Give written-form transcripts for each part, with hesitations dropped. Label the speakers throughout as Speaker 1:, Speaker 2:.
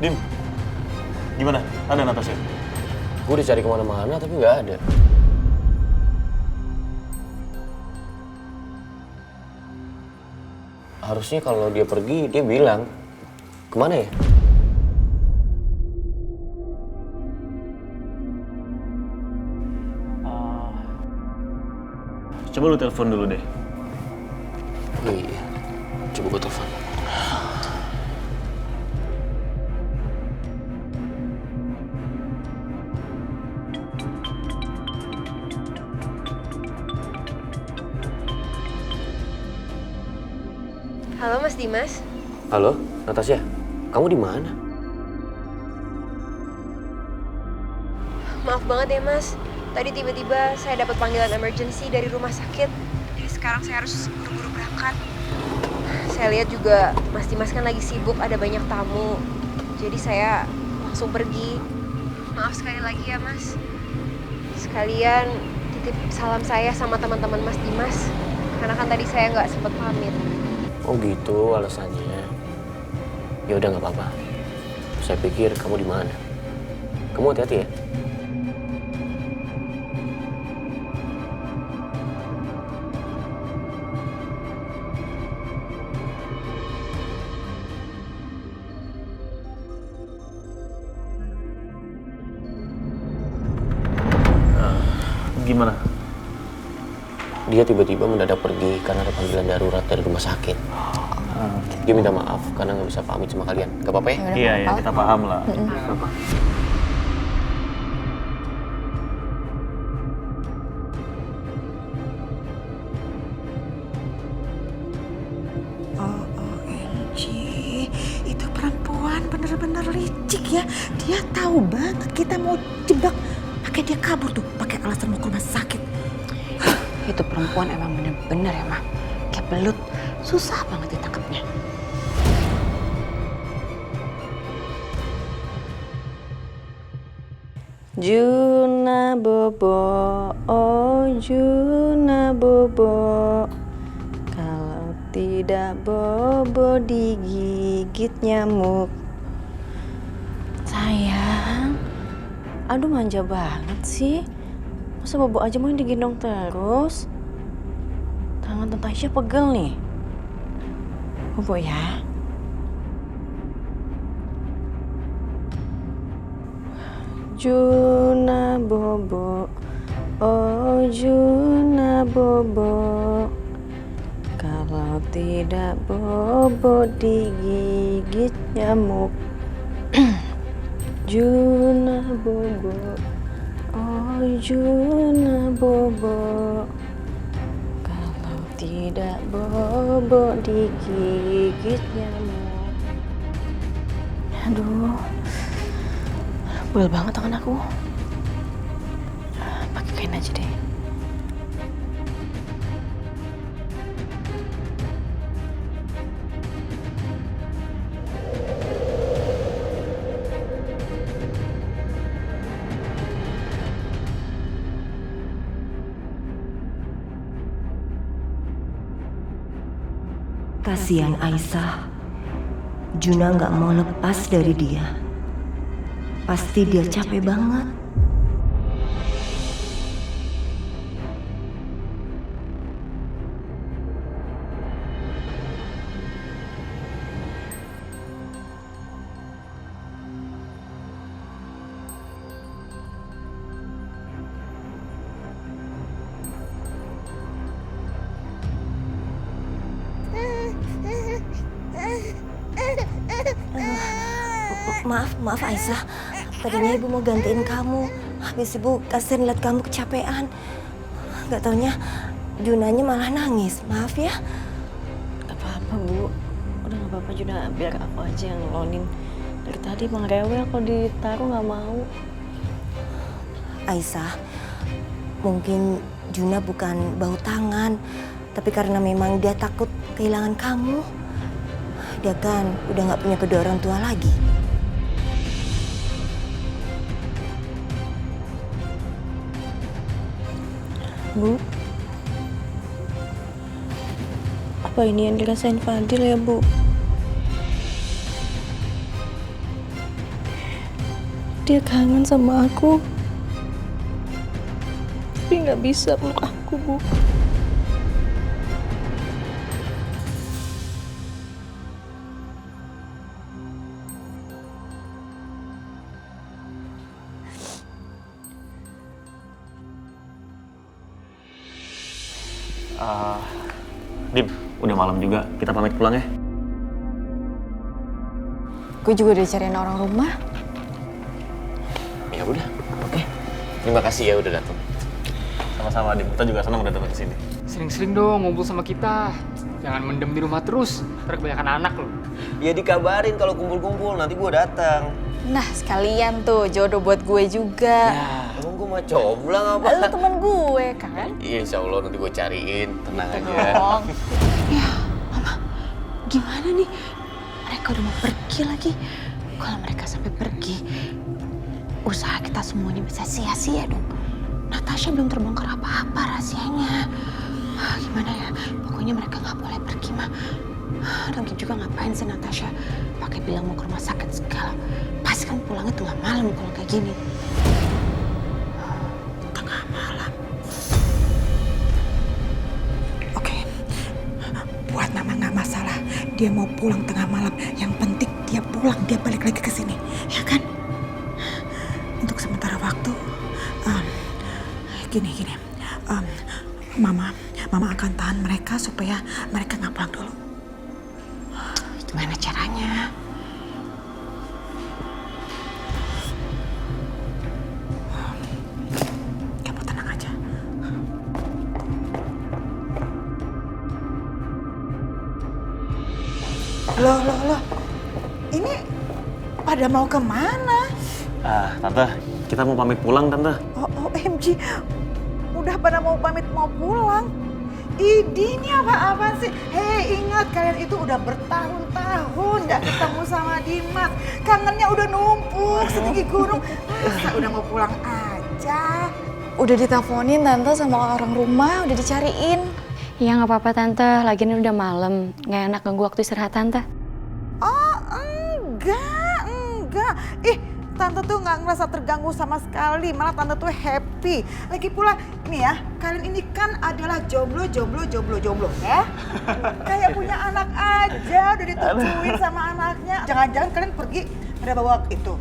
Speaker 1: Dim, gimana? Ada Natasha?
Speaker 2: Gue udah cari kemana-mana tapi nggak ada. Harusnya kalau dia pergi, dia bilang. Kemana ya?
Speaker 1: Coba lu telepon dulu deh.
Speaker 2: Iya, coba gue telepon.
Speaker 3: Halo Mas Dimas.
Speaker 2: Halo, Natasha, kamu di mana?
Speaker 3: Maaf banget ya Mas. Tadi tiba-tiba saya dapat panggilan emergency dari rumah sakit. Jadi sekarang saya harus buru-buru berangkat. Saya lihat juga Mas Dimas kan lagi sibuk, ada banyak tamu. Jadi saya langsung pergi. Maaf sekali lagi ya Mas. Sekalian titip salam saya sama teman-teman Mas Dimas. Karena kan tadi saya nggak sempat pamit.
Speaker 2: Oh gitu alasannya. Ya udah nggak apa-apa. Saya pikir kamu di mana. Kamu hati-hati ya.
Speaker 1: Gimana?
Speaker 2: Dia tiba-tiba mendadak pergi karena ada panggilan darurat dari rumah sakit. Dia minta maaf karena nggak bisa pamit sama kalian. Gak apa-apa ya?
Speaker 1: Iya, ya, kita paham lah.
Speaker 2: Apa?
Speaker 4: OMG, itu perempuan bener-bener licik ya. Dia tahu banget kita mau jebak. Pakai dia kabur tuh, pakai alasan mau ke rumah sakit.
Speaker 5: Itu perempuan emang bener-bener ya, Mah. Kayak belut, susah banget ditangkapnya.
Speaker 6: Juna bobo, oh Juna bobo. Kalau tidak bobo digigit nyamuk. Sayang, aduh manja banget sih. Masa bobo aja mau digendong terus? Tangan Tante Aisyah pegel nih. Bobo ya. Juna bobo, oh Juna bobo. Kalau tidak bobo digigit nyamuk. Juna bobo, oh Juna bobo. Kalau tidak bobo digigit nyamuk. Aduh, pegel banget tangan aku. Pakai kain aja deh.
Speaker 7: Kasihan Aisyah, Juna nggak mau lepas dari dia. Pasti dia capek banget. Maaf Aisyah, tadinya ibu mau gantiin kamu. Habis ibu kasihan lihat kamu kecapean. Gak taunya Junanya malah nangis. Maaf ya.
Speaker 6: Gak apa-apa Bu, udah gak apa-apa Juna, biar aku aja yang ngelonin. Dari tadi Bang rewel kalau ditaruh gak mau.
Speaker 7: Aisyah, mungkin Juna bukan bau tangan, tapi karena memang dia takut kehilangan kamu. Dia kan udah gak punya kedua orang tua lagi.
Speaker 6: Bu, apa ini yang dirasain Fadil ya Bu? Dia kangen sama aku. Tapi nggak bisa peluk aku, Bu.
Speaker 1: Dim, udah malam juga. Kita pamit pulang ya.
Speaker 5: Gue juga udah cariin orang rumah.
Speaker 2: Ya udah, oke. Terima kasih ya udah datang.
Speaker 1: Sama-sama, Dim. Kita juga senang udah datang ke sini.
Speaker 8: Sering-sering dong ngumpul sama kita. Jangan mendem di rumah terus, ntar kebanyakan anak loh.
Speaker 2: Ya dikabarin kalau kumpul-kumpul, nanti gue datang.
Speaker 5: Nah, sekalian tuh jodoh buat gue juga.
Speaker 2: Emang gue mah comblang apa?
Speaker 5: Lu temen gue kan?
Speaker 2: Iya, insya Allah nanti gue cariin. Tenang aja.
Speaker 5: Dong. Ya, Mama, gimana nih? Mereka udah mau pergi lagi. Kalau mereka sampai pergi, usaha kita semuanya bisa sia-sia dong. Natasha belum terbongkar apa-apa rahasianya. Gimana ya? Pokoknya mereka nggak boleh pergi, Ma. Lagi juga ngapain sih Natasha pakai bilang mau ke rumah sakit segala. Pasti kan pulangnya tengah malam kalau kayak gini.
Speaker 4: Tengah malam. Oke, buat Mama nggak masalah. Dia mau pulang tengah malam. Yang penting dia pulang, dia balik lagi ke sini, ya kan? Untuk sementara waktu, gini. Mama akan tahan mereka supaya mereka nggak pulang dulu.
Speaker 5: Gimana caranya?
Speaker 4: Kamu tenang aja. Loh. Ini pada mau kemana?
Speaker 1: Tante, kita mau pamit pulang, Tante.
Speaker 4: OMG, udah pada mau pamit mau pulang. Ini apa-apa sih? Hei, ingat kalian itu udah bertahun-tahun gak ketemu sama Dimas. Kangennya udah numpuk setinggi gunung. Masa udah mau pulang aja?
Speaker 5: Udah diteleponin Tante sama orang rumah, udah dicariin.
Speaker 9: Ya nggak apa-apa Tante, lagian udah malam. Nggak enak ganggu waktu istirahat Tante.
Speaker 4: Oh, enggak. Tante tuh nggak ngerasa terganggu sama sekali, malah Tante tuh happy. Lagi pula, ini ya, kalian ini kan adalah jomblo ya. Kayak punya anak aja, udah ditujuin sama anaknya. Jangan-jangan kalian pergi pada bawa itu,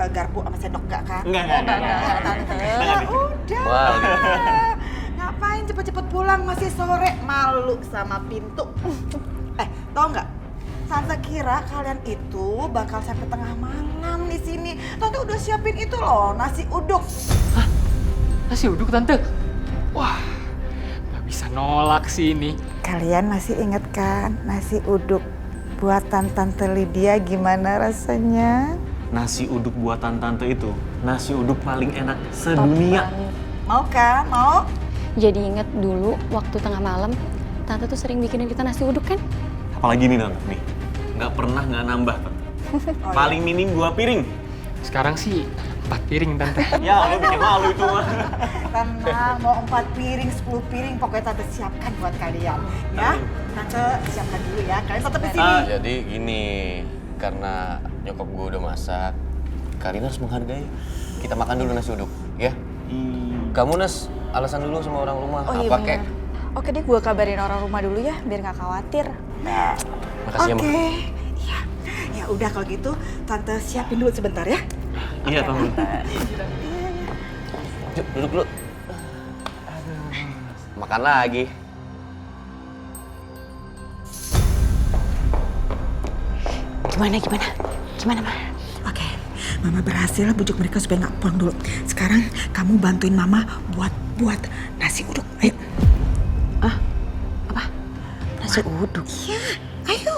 Speaker 4: garpu sama sendok gak kan?
Speaker 1: Enggak.
Speaker 4: Tante. Udah. Ngapain cepet-cepet pulang, masih sore, malu sama pintu. Tau nggak? Tante kira kalian itu bakal sampai tengah malam di sini. Tante udah siapin itu loh, nasi uduk.
Speaker 8: Hah? Nasi uduk Tante? Wah, nggak bisa nolak sih ini.
Speaker 4: Kalian masih inget kan nasi uduk buatan Tante Lydia gimana rasanya?
Speaker 1: Nasi uduk buatan Tante itu, nasi uduk paling enak sedunia.
Speaker 4: Mau kan? Mau?
Speaker 9: Jadi inget dulu waktu tengah malam, Tante tuh sering bikinin kita nasi uduk kan?
Speaker 1: Apalagi nih, Tante, nih. Nggak pernah nggak nambah, Tante. Paling minim 2 piring.
Speaker 8: Sekarang sih 4 piring Tante.
Speaker 1: Ya, lo bikin malu itu mah.
Speaker 4: Tenang, mau 4 piring, 10 piring, pokoknya Tante siapkan buat kalian. Ya, Tante siapkan dulu ya, kalian tetap di sini.
Speaker 2: Jadi gini, karena nyokap gue udah masak, kalian harus menghargai. Kita makan dulu nasi uduk, ya? Kamu Nas, alasan dulu sama orang rumah,
Speaker 5: Oh iya
Speaker 2: apa
Speaker 5: bener.
Speaker 2: kek?
Speaker 5: Oke deh, gue kabarin orang rumah dulu ya, biar nggak khawatir.
Speaker 2: Makasih ya, Ma.
Speaker 4: Oke, ya udah kalau gitu Tante siapin dulu sebentar ya.
Speaker 1: Iya, Tante.
Speaker 2: Yuk, duduk dulu. Makan lagi.
Speaker 5: Gimana, Ma?
Speaker 4: Oke, Mama berhasil bujuk mereka supaya nggak pulang dulu. Sekarang kamu bantuin Mama buat nasi uduk. Ayo.
Speaker 5: Nasi uduk?
Speaker 4: Iya, ayo.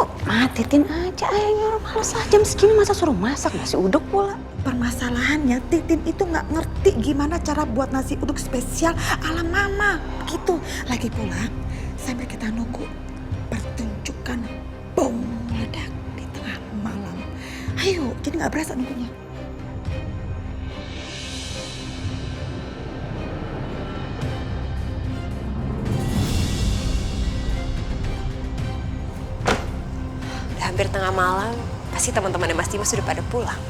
Speaker 5: Titin aja, ayo males lah. Jam segini masa suruh masak nasi uduk pula.
Speaker 4: Permasalahannya Titin itu nggak ngerti gimana cara buat nasi uduk spesial ala Mama. Gitu. Lagi pula sambil kita nunggu pertunjukan bom meledak di tengah malam. Ayo, jadi nggak berasa nunggunya.
Speaker 3: Udah hampir tengah malam, pasti teman-temannya Mas Dimas sudah pada pulang.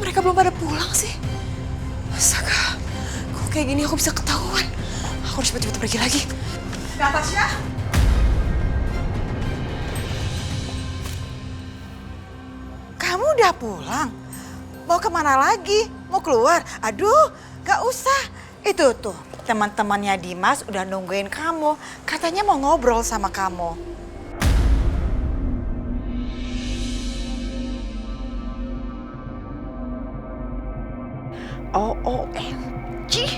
Speaker 3: mereka belum pada pulang sih? Astaga, kok kayak gini aku bisa ketahuan. Aku harus cepet-cepet pergi lagi.
Speaker 4: Natasha? Kamu udah pulang? Mau kemana lagi? Mau keluar? Aduh, gak usah. Itu tuh, teman-temannya Dimas udah nungguin kamu. Katanya mau ngobrol sama kamu. OMG,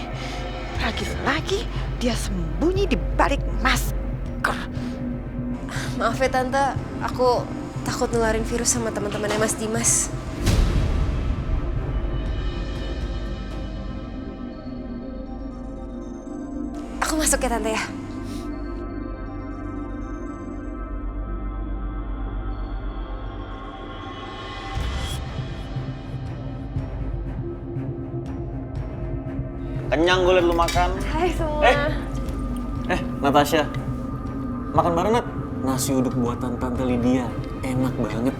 Speaker 4: lagi-lagi dia sembunyi di balik masker.
Speaker 3: Maaf ya Tante, aku takut nularin virus sama teman-temannya Mas Dimas. Aku masuk ya Tante ya.
Speaker 1: Kenyang gue liat lu makan.
Speaker 3: Hai semua.
Speaker 1: Natasha. Makan bareng, Nat. Nasi uduk buatan Tante Lydia. Enak banget.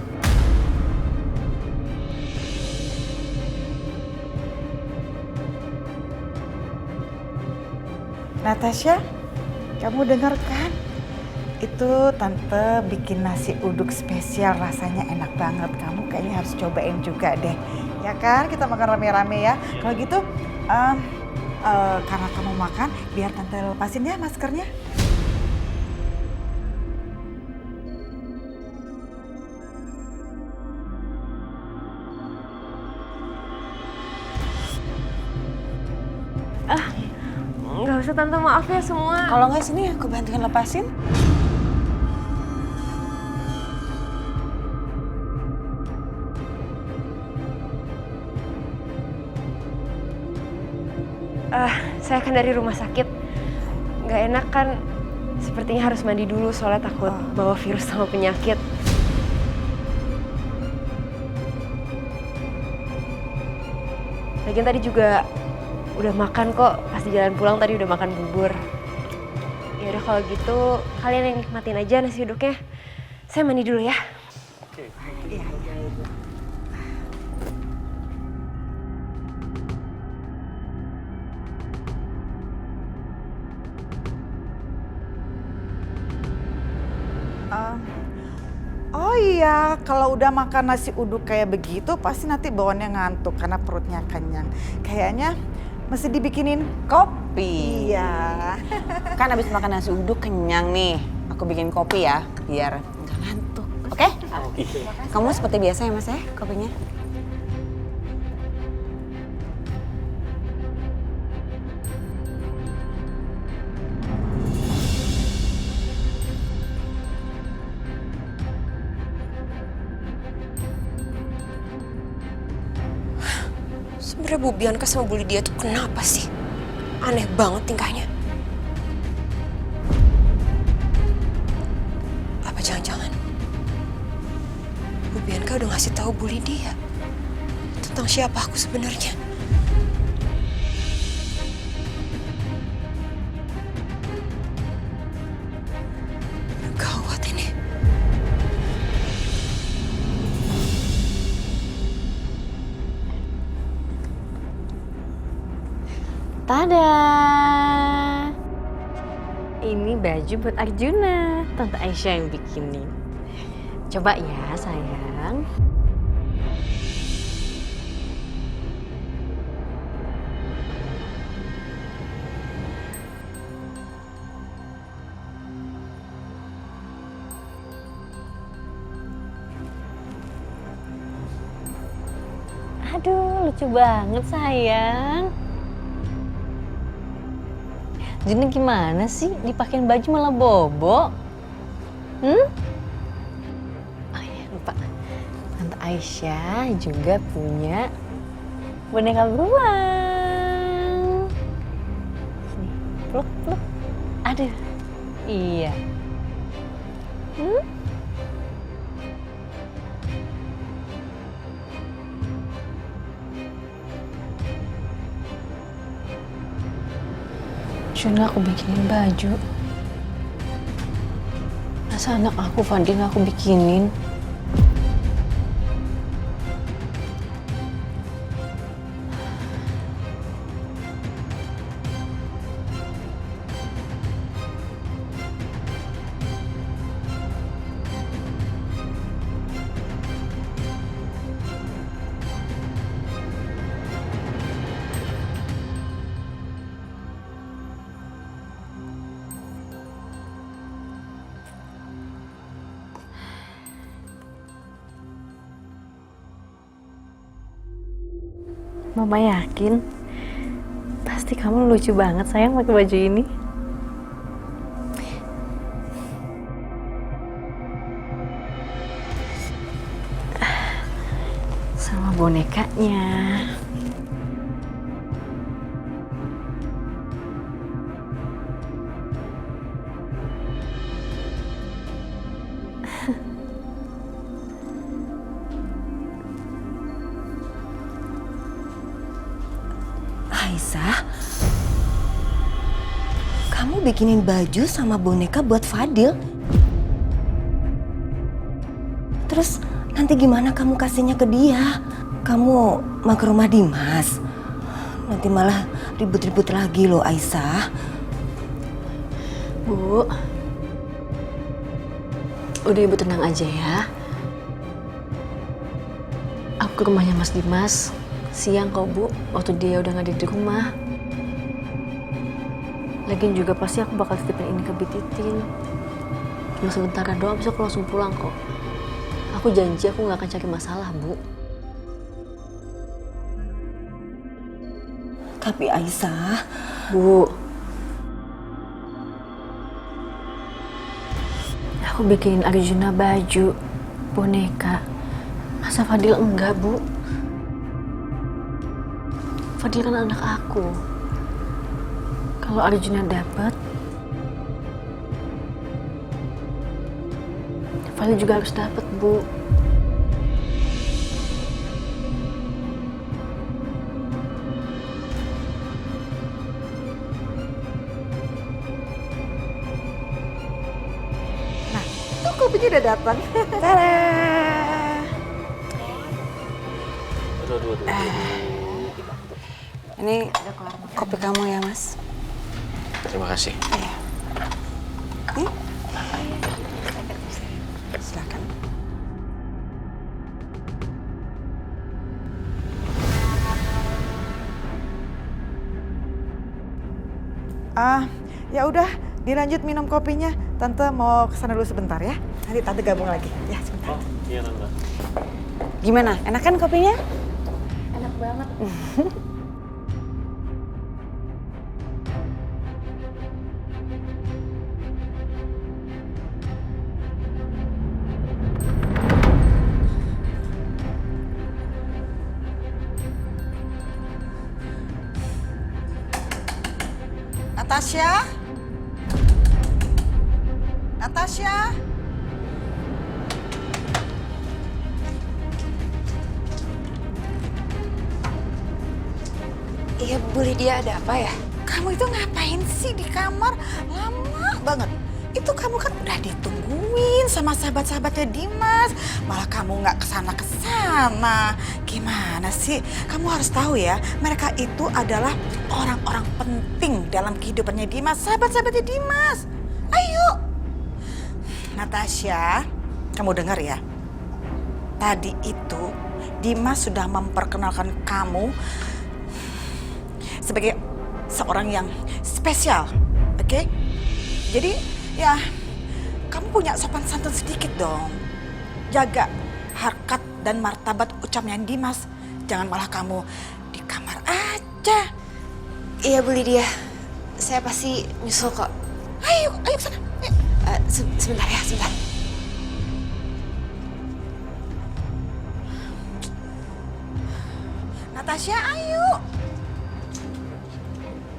Speaker 4: Natasha, kamu dengar kan? Itu Tante bikin nasi uduk spesial, rasanya enak banget. Kamu kayaknya harus cobain juga deh. Ya kan, kita makan rame-rame ya. Kalau gitu, karena kamu makan, biar Tante lepasin ya maskernya.
Speaker 3: Nggak usah Tante, maaf ya semua.
Speaker 6: Kalau nggak sini aku bantuin lepasin.
Speaker 3: Saya kan dari rumah sakit. Nggak enak kan, sepertinya harus mandi dulu soalnya takut bawa virus sama penyakit. Lagian tadi juga udah makan kok, pas di jalan pulang tadi udah makan bubur. Ya udah kalau gitu kalian yang nikmatin aja nasi uduknya. Saya mandi dulu ya.
Speaker 1: Oke.
Speaker 4: Iya. Oh iya, kalau udah makan nasi uduk kayak begitu pasti nanti bawaannya ngantuk karena perutnya kenyang. Kayaknya mesti dibikinin kopi. Iya.
Speaker 6: Kan abis makan nasi uduk kenyang nih. Aku bikin kopi ya, biar nggak ngantuk. Oke? Kamu seperti biasa ya Mas ya, kopinya?
Speaker 3: Sebenarnya Bu Bianca sama Bu Lydia tuh kenapa sih? Aneh banget tingkahnya. Apa jangan-jangan Bu Bianca udah ngasih tahu Bu Lydia tentang siapa aku sebenarnya? Gawat ini.
Speaker 6: Tada! Ini baju buat Arjuna, Tante Aisyah yang bikinin. Coba ya sayang. Aduh, lucu banget sayang. Jadi gimana sih dipakein baju malah bobo? Oh ya lupa, Tante Aisyah juga punya boneka beruang. Sini, peluk, peluk. Aduh, iya. Juna aku bikinin baju. Masa anak aku Fadil aku bikinin? Mama yakin. Pasti kamu lucu banget sayang pakai baju ini. Sama bonekanya.
Speaker 7: Aisyah, kamu bikinin baju sama boneka buat Fadil? Terus nanti gimana kamu kasihnya ke dia? Kamu mau ke rumah Dimas? Nanti malah ribut-ribut lagi loh Aisyah.
Speaker 6: Bu, udah ibu tenang aja ya. Aku ke rumahnya Mas Dimas siang kok Bu, waktu dia udah nggak ada di rumah. Lagian juga pasti aku bakal titipin ini ke Bititin. Cuma sebentar doang, abis aku langsung pulang kok. Aku janji aku nggak akan cari masalah, Bu.
Speaker 7: Tapi Aisyah,
Speaker 6: Bu, aku bikinin Arjuna baju, boneka. Masa Fadil enggak, Bu? Fadil kan anak aku. Kalau Arjuna dapat, Fadil juga harus dapat, Bu.
Speaker 4: Tuh kopinya udah datang. Tada!
Speaker 5: Ini kopi kamu ya, Mas.
Speaker 2: Terima kasih.
Speaker 4: Silakan. Ya udah, dilanjut minum kopinya. Tante mau kesana dulu sebentar ya. Nanti tante gabung lagi. Ya, sebentar.
Speaker 1: Oh, iya Tante.
Speaker 5: Gimana? Enak kan kopinya?
Speaker 9: Enak banget.
Speaker 4: Natasha? Natasha?
Speaker 3: Iya, Bu Lydia, ada apa ya?
Speaker 4: Kamu itu ngapain sih di kamar? Lama banget. Itu kamu kan udah ditungguin sama sahabat-sahabatnya Dimas. Malah kamu nggak kesana-kesana. Gimana sih? Kamu harus tahu ya, mereka itu adalah orang-orang penting dalam kehidupannya Dimas. Sahabat-sahabatnya Dimas. Ayo. Natasha, kamu dengar ya. Tadi itu Dimas sudah memperkenalkan kamu sebagai seorang yang spesial, oke? Jadi ya kamu punya sopan santun sedikit dong. Jaga harkat dan martabat ucapnya Dimas. Jangan malah kamu di kamar aja.
Speaker 3: Iya, Bu Lydia. Saya pasti nyusul kok.
Speaker 4: Ayo kesana. Ayo.
Speaker 3: Sebentar ya, sebentar.
Speaker 4: Natasha, ayo.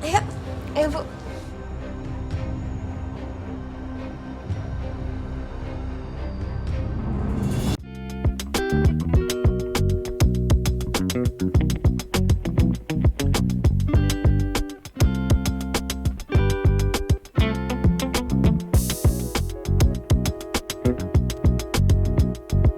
Speaker 3: Ayo, ayo Bu.